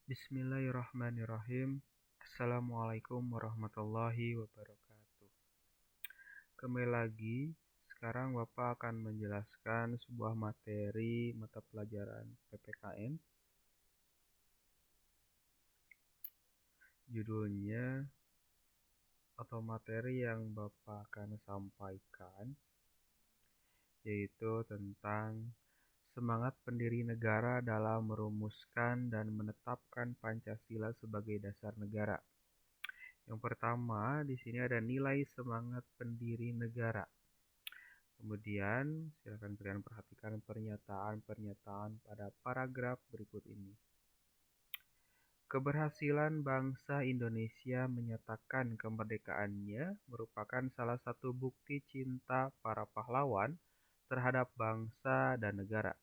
Bismillahirrahmanirrahim. Assalamualaikum warahmatullahi wabarakatuh. Kembali lagi, sekarang Bapak akan menjelaskan sebuah materi mata pelajaran PPKN. Judulnya atau materi yang Bapak akan sampaikan yaitu tentang semangat pendiri negara dalam merumuskan dan menetapkan Pancasila sebagai dasar negara. Yang pertama, di sini ada nilai semangat pendiri negara. Kemudian, silakan kalian perhatikan pernyataan-pernyataan pada paragraf berikut ini. Keberhasilan bangsa Indonesia menyatakan kemerdekaannya merupakan salah satu bukti cinta para pahlawan terhadap bangsa dan negara.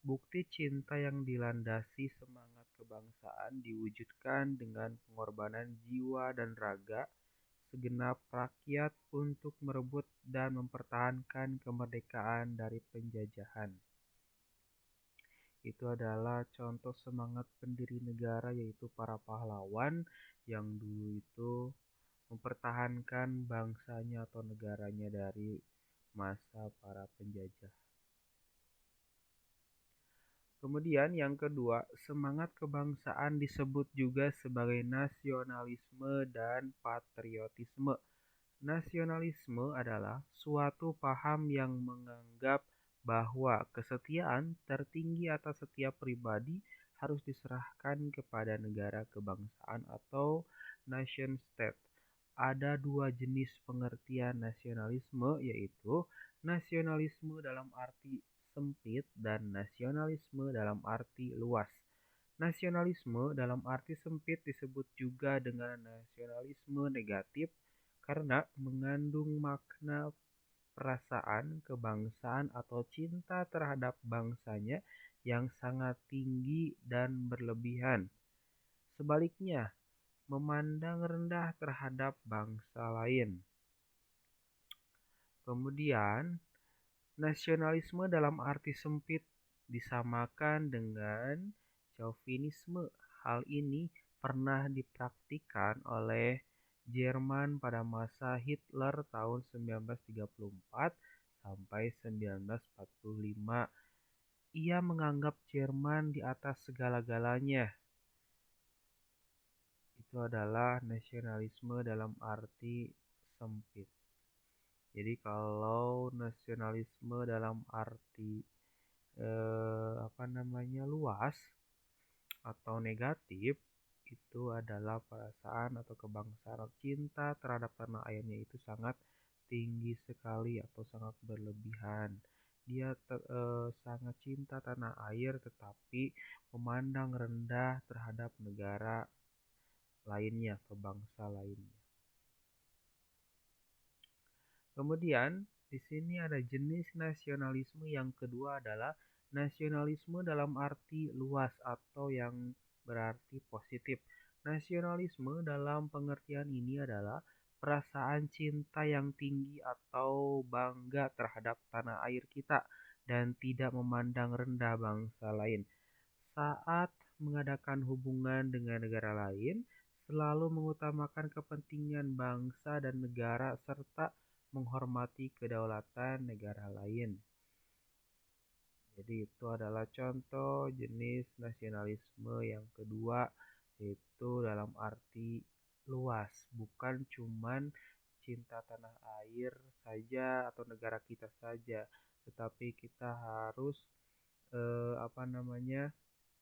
Bukti cinta yang dilandasi semangat kebangsaan diwujudkan dengan pengorbanan jiwa dan raga segenap rakyat untuk merebut dan mempertahankan kemerdekaan dari penjajahan. Itu adalah contoh semangat pendiri negara, yaitu para pahlawan yang dulu itu mempertahankan bangsanya atau negaranya dari masa para penjajah. Kemudian yang kedua, semangat kebangsaan disebut juga sebagai nasionalisme dan patriotisme. Nasionalisme adalah suatu paham yang menganggap bahwa kesetiaan tertinggi atas setiap pribadi harus diserahkan kepada negara kebangsaan atau nation state. Ada dua jenis pengertian nasionalisme, yaitu nasionalisme dalam arti sempit dan nasionalisme dalam arti luas. Nasionalisme dalam arti sempit disebut juga dengan nasionalisme negatif karena mengandung makna perasaan kebangsaan atau cinta terhadap bangsanya yang sangat tinggi dan berlebihan. Sebaliknya, memandang rendah terhadap bangsa lain. Kemudian, nasionalisme dalam arti sempit disamakan dengan chauvinisme. Hal ini pernah dipraktikkan oleh Jerman pada masa Hitler tahun 1934 sampai 1945. Ia menganggap Jerman di atas segala-galanya. Itu adalah nasionalisme dalam arti sempit. Jadi kalau nasionalisme dalam arti luas atau negatif, itu adalah perasaan atau kebangsaan atau cinta terhadap tanah airnya itu sangat tinggi sekali atau sangat berlebihan. Dia sangat cinta tanah air tetapi memandang rendah terhadap negara lainnya atau bangsa lainnya. Kemudian di sini ada jenis nasionalisme yang kedua adalah nasionalisme dalam arti luas atau yang berarti positif. Nasionalisme dalam pengertian ini adalah perasaan cinta yang tinggi atau bangga terhadap tanah air kita dan tidak memandang rendah bangsa lain. Saat mengadakan hubungan dengan negara lain, selalu mengutamakan kepentingan bangsa dan negara serta menghormati kedaulatan negara lain. Jadi itu adalah contoh jenis nasionalisme yang kedua, yaitu dalam arti luas, bukan cuman cinta tanah air saja atau negara kita saja, tetapi kita harus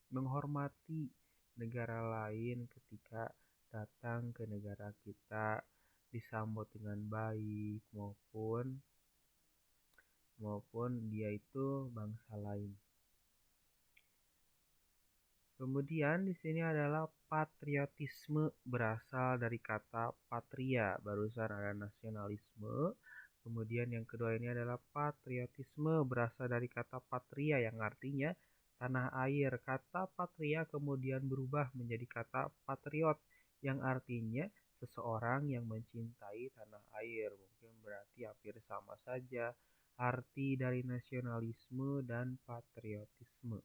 menghormati negara lain ketika datang ke negara kita, disambut dengan baik maupun dia itu bangsa lain. Kemudian di sini adalah patriotisme, berasal dari kata patria. Barusan ada nasionalisme. Kemudian yang kedua ini adalah patriotisme, berasal dari kata patria yang artinya tanah air. Kata patria kemudian berubah menjadi kata patriot yang artinya seseorang yang mencintai tanah air. Mungkin berarti hampir sama saja arti dari nasionalisme dan patriotisme.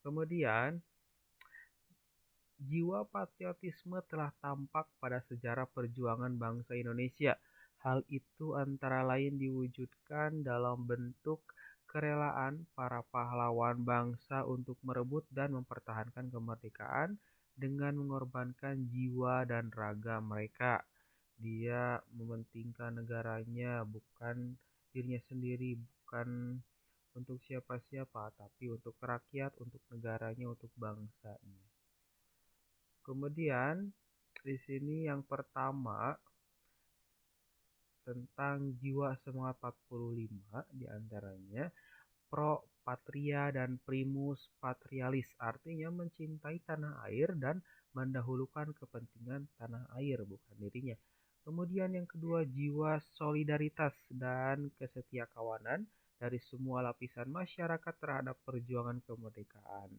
Kemudian, jiwa patriotisme telah tampak pada sejarah perjuangan bangsa Indonesia. Hal itu antara lain diwujudkan dalam bentuk kerelaan para pahlawan bangsa untuk merebut dan mempertahankan kemerdekaan dengan mengorbankan jiwa dan raga mereka. Dia mementingkan negaranya, bukan dirinya sendiri, bukan untuk siapa-siapa, tapi untuk rakyat, untuk negaranya, untuk bangsanya. Kemudian di sini yang pertama tentang jiwa semangat 45 diantaranya pro patria dan primus patrialis, artinya mencintai tanah air dan mendahulukan kepentingan tanah air bukan dirinya. Kemudian yang kedua jiwa solidaritas dan kesetiakawanan dari semua lapisan masyarakat terhadap perjuangan kemerdekaan.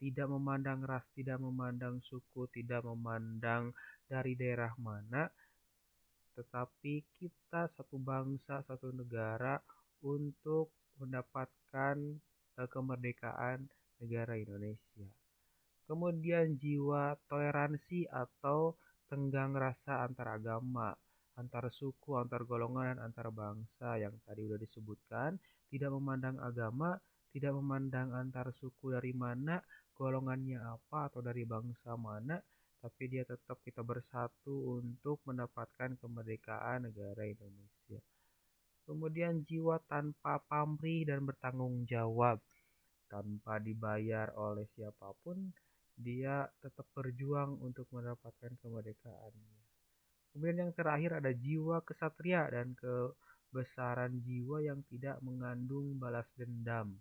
Tidak memandang ras, tidak memandang suku, tidak memandang dari daerah mana, tetapi kita satu bangsa, satu negara untuk mendapatkan kemerdekaan negara Indonesia. Kemudian jiwa toleransi atau tenggang rasa antar agama, antar suku, antar golongan, dan antar bangsa yang tadi sudah disebutkan. Tidak memandang agama, tidak memandang antar suku dari mana, golongannya apa, atau dari bangsa mana, tapi dia tetap kita bersatu untuk mendapatkan kemerdekaan negara Indonesia. Kemudian jiwa tanpa pamrih dan bertanggung jawab, tanpa dibayar oleh siapapun, dia tetap berjuang untuk mendapatkan kemerdekaannya. Kemudian yang terakhir ada jiwa kesatria dan kebesaran jiwa yang tidak mengandung balas dendam.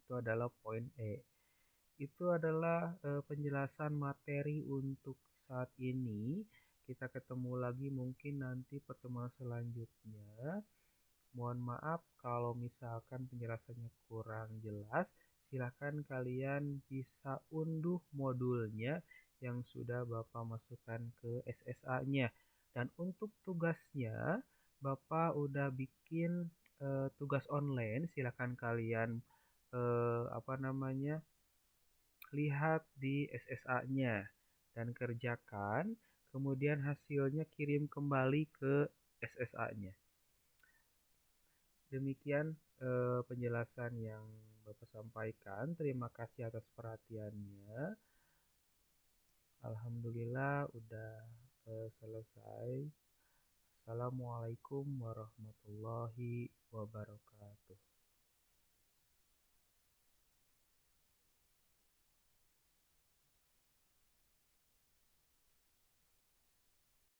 Itu adalah poin E. Itu adalah penjelasan materi untuk saat ini. Kita ketemu lagi mungkin nanti pertemuan selanjutnya. Mohon maaf kalau misalkan penjelasannya kurang jelas. Silakan kalian bisa unduh modulnya yang sudah Bapak masukkan ke SSA-nya. Dan untuk tugasnya, Bapak udah bikin tugas online. Silakan kalian lihat di SSA-nya dan kerjakan. Kemudian hasilnya kirim kembali ke SSA-nya. Demikian penjelasan yang Bapak sampaikan. Terima kasih atas perhatiannya. Alhamdulillah udah selesai. Assalamualaikum warahmatullahi wabarakatuh.